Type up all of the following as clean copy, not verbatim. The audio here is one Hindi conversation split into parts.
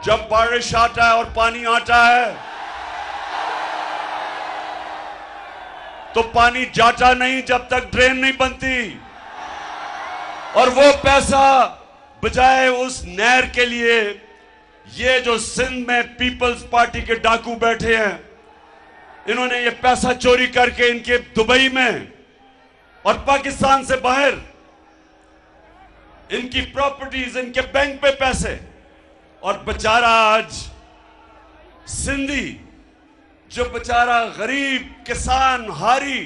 जब बारिश आता है और पानी आता है तो पानी जाता नहीं जब तक ड्रेन नहीं बनती। और वो पैसा बजाय उस नहर के लिए ये जो सिंध में पीपल्स पार्टी के डाकू बैठे हैं, इन्होंने ये पैसा चोरी करके इनके दुबई में और पाकिस्तान से बाहर इनकी प्रॉपर्टीज, इनके बैंक पे पैसे, और बेचारा आज सिंधी जो बेचारा गरीब किसान हारी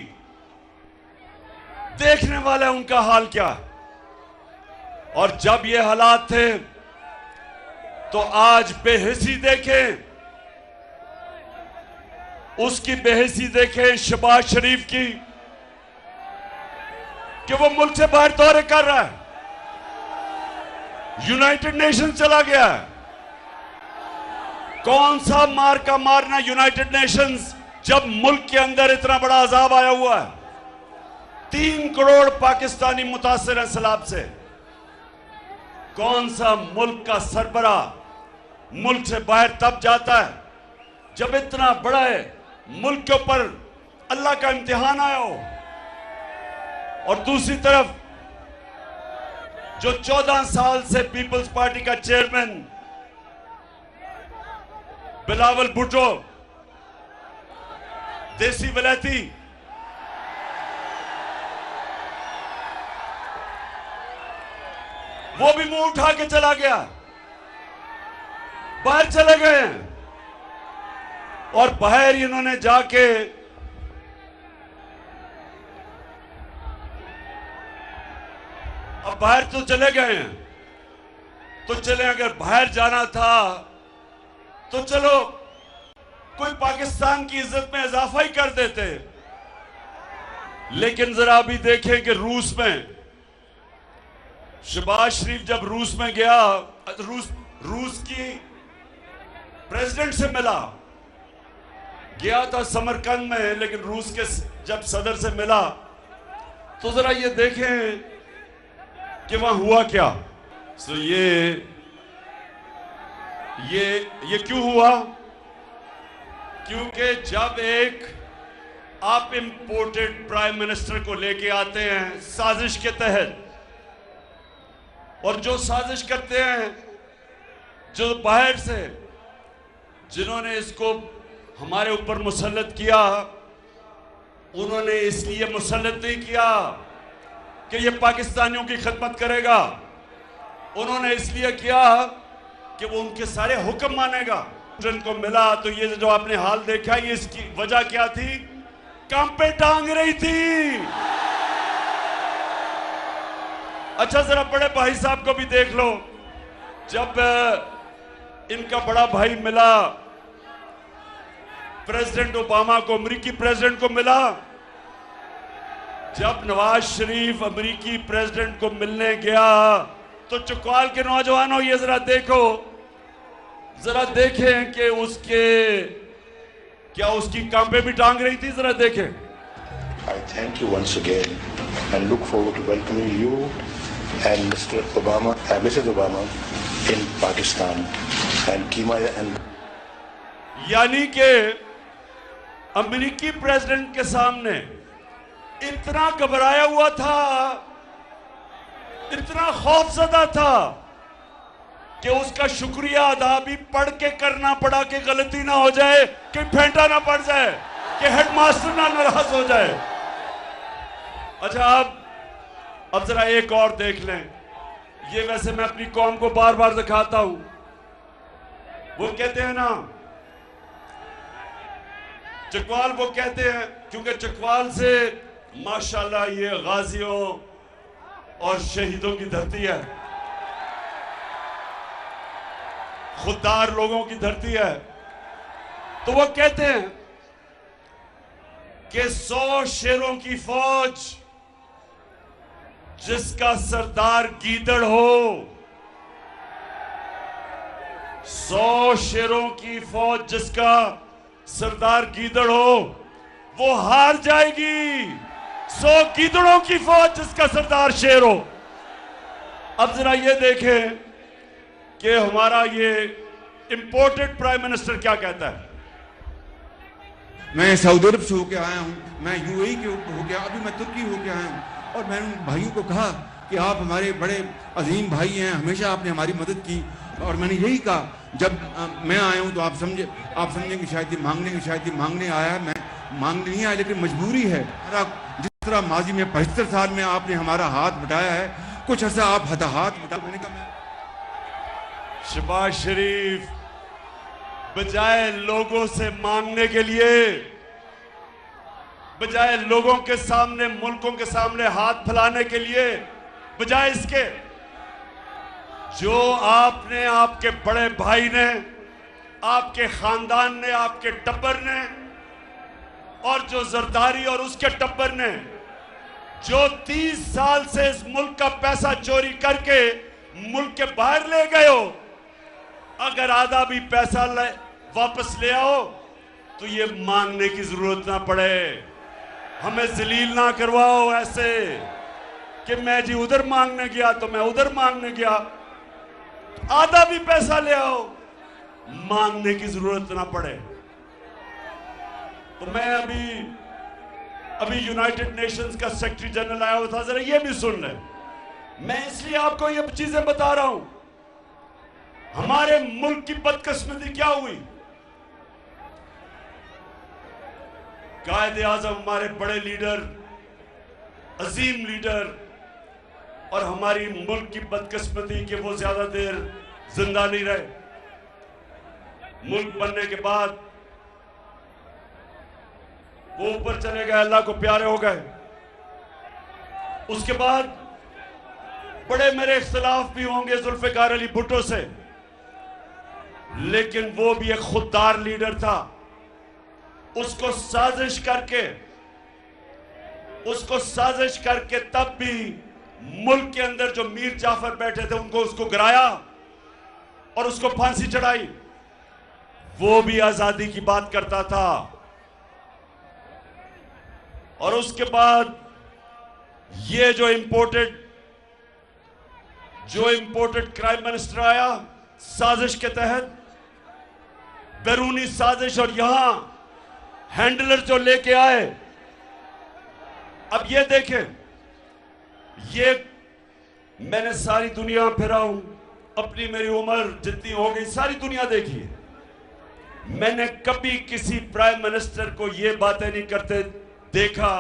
देखने वाला है उनका हाल क्या। और जब ये हालात थे तो आज बेहिसी देखें, उसकी बेहिसी देखें शहबाज शरीफ की कि वो मुल्क से बाहर दौरे कर रहा है, यूनाइटेड नेशन चला गया है। कौन सा मार का मारना यूनाइटेड नेशंस जब मुल्क के अंदर इतना बड़ा अजाब आया हुआ है। 3 करोड़ पाकिस्तानी मुतासिर हैं सैलाब से। कौन सा मुल्क का सरबरा मुल्क से बाहर तब जाता है जब इतना बड़ा है मुल्क के ऊपर अल्लाह का इम्तिहान आया हो। और दूसरी तरफ जो 14 साल से पीपल्स पार्टी का चेयरमैन बिलावल भुट्टो, देसी वलैती, वो भी मुंह उठा के चला गया, बाहर चले गए हैं। और बाहर इन्होंने जाके अब बाहर तो चले गए हैं, तो चले, अगर बाहर जाना था तो चलो कोई पाकिस्तान की इज्जत में इजाफा ही कर देते। लेकिन जरा अभी देखें कि रूस में शहबाज शरीफ जब रूस में गया, रूस की प्रेसिडेंट से मिला, गया था समरकंद में, लेकिन रूस के जब सदर से मिला तो जरा ये देखें कि वहां हुआ क्या। सो ये क्यों हुआ? क्योंकि जब एक आप इंपोर्टेड प्राइम मिनिस्टर को लेके आते हैं साजिश के तहत, और जो साजिश करते हैं जो बाहर से जिन्होंने इसको हमारे ऊपर मुसल्लत किया, उन्होंने इसलिए मुसल्लत नहीं किया कि ये पाकिस्तानियों की खिदमत करेगा, उन्होंने इसलिए किया कि वो उनके सारे हुक्म मानेगा। जिनको मिला तो ये जो आपने हाल देखा, ये इसकी वजह क्या थी? काम पे टांग रही थी। अच्छा, जरा बड़े भाई साहब को भी देख लो। जब इनका बड़ा भाई मिला प्रेसिडेंट ओबामा को, अमेरिकी प्रेसिडेंट को मिला, जब नवाज शरीफ अमेरिकी प्रेसिडेंट को मिलने गया तो चकवाल के नौजवानों ये जरा देखो, जरा देखें कि उसकी काम पे भी टांग रही थी, जरा देखें। I thank you once again and look forward to welcoming you and Mr. Obama and Mrs. Obama in Pakistan and Kima and यानी कि अमेरिकी प्रेसिडेंट के सामने इतना घबराया हुआ था, इतना खौफजदा था कि उसका शुक्रिया अदा भी पढ़ के करना पड़ा कि गलती ना हो जाए, कि फेंटा ना पड़ जाए, कि हेडमास्टर ना नाराज हो जाए। अच्छा, अब जरा एक और देख लें। ये वैसे मैं अपनी कौम को बार बार दिखाता हूं। वो कहते हैं ना, चकवाल, वो कहते हैं क्योंकि चकवाल से माशाल्लाह ये गाजियों और शहीदों की धरती है, खुददार लोगों की धरती है। तो वो कहते हैं कि 100 शेरों की फौज जिसका सरदार गीदड़ हो, 100 शेरों की फौज जिसका सरदार गीदड़ हो, वो हार जाएगी 100 गीदड़ों की फौज जिसका सरदार शेर हो। अब जरा ये देखें कि हमारा ये इंपोर्टेड प्राइम मिनिस्टर क्या कहता है? मैं सऊदी अरब से होके आया हूँ, मैं यूएई के होके, अभी मैं तुर्की होके आया हूँ, और मैंने उन भाइयों को कहा कि आप हमारे बड़े अजीम भाई हैं, हमेशा आपने हमारी मदद की। और मैंने यही कहा, जब मैं आया हूँ तो आप समझेंगे शायद ये मांगने आया है। मैं मांगने नहीं आया, लेकिन मजबूरी है। जिस तरह माजी में 75 साल में आपने हमारा हाथ बटाया है, कुछ अर्सा आप हाथ बटा। मैंने कहा शहबाज शरीफ बजाय लोगों से मांगने के लिए, बजाय लोगों के सामने, मुल्कों के सामने हाथ फैलाने के लिए, बजाय इसके जो आपने, आपके बड़े भाई ने, आपके खानदान ने, आपके टब्बर ने, और जो जरदारी और उसके टब्बर ने जो 30 साल से इस मुल्क का पैसा चोरी करके मुल्क के बाहर ले गए हो, अगर आधा भी पैसा वापस ले आओ तो ये मांगने की जरूरत ना पड़े। हमें जलील ना करवाओ ऐसे कि मैं जी उधर मांगने गया तो मैं उधर मांगने गया। आधा भी पैसा ले आओ, मांगने की जरूरत ना पड़े। तो मैं अभी यूनाइटेड नेशंस का सेक्रेटरी जनरल आया हुआ था, जरा ये भी सुन ले। मैं इसलिए आपको ये चीजें बता रहा हूं, हमारे मुल्क की बदकिस्मती क्या हुई। कायदे आजम, हमारे बड़े लीडर, अजीम लीडर, और हमारी मुल्क की बदकिस्मती कि वो ज्यादा देर जिंदा नहीं रहे। मुल्क बनने के बाद वो ऊपर चले गए, अल्लाह को प्यारे हो गए। उसके बाद बड़े मेरे इख्तिलाफ भी होंगे जुल्फिकार अली भुट्टो से, लेकिन वो भी एक खुददार लीडर था। उसको साजिश करके तब भी मुल्क के अंदर जो मीर जाफर बैठे थे उनको, उसको गिराया और उसको फांसी चढ़ाई। वो भी आजादी की बात करता था। और उसके बाद ये जो इंपोर्टेड क्राइम मिनिस्टर आया साजिश के तहत, बैरूनी साजिश, और यहां हैंडलर जो लेके आए। अब ये देखें, ये मैंने सारी दुनिया फिरा हूं, अपनी मेरी उम्र जितनी हो गई सारी दुनिया देखी है। मैंने कभी किसी प्राइम मिनिस्टर को ये बातें नहीं करते देखा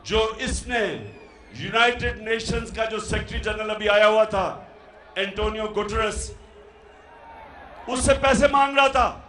जो इसने यूनाइटेड नेशंस का जो सेक्रेटरी जनरल अभी आया हुआ था एंटोनियो गुटेरेस, उससे पैसे मांग रहा था।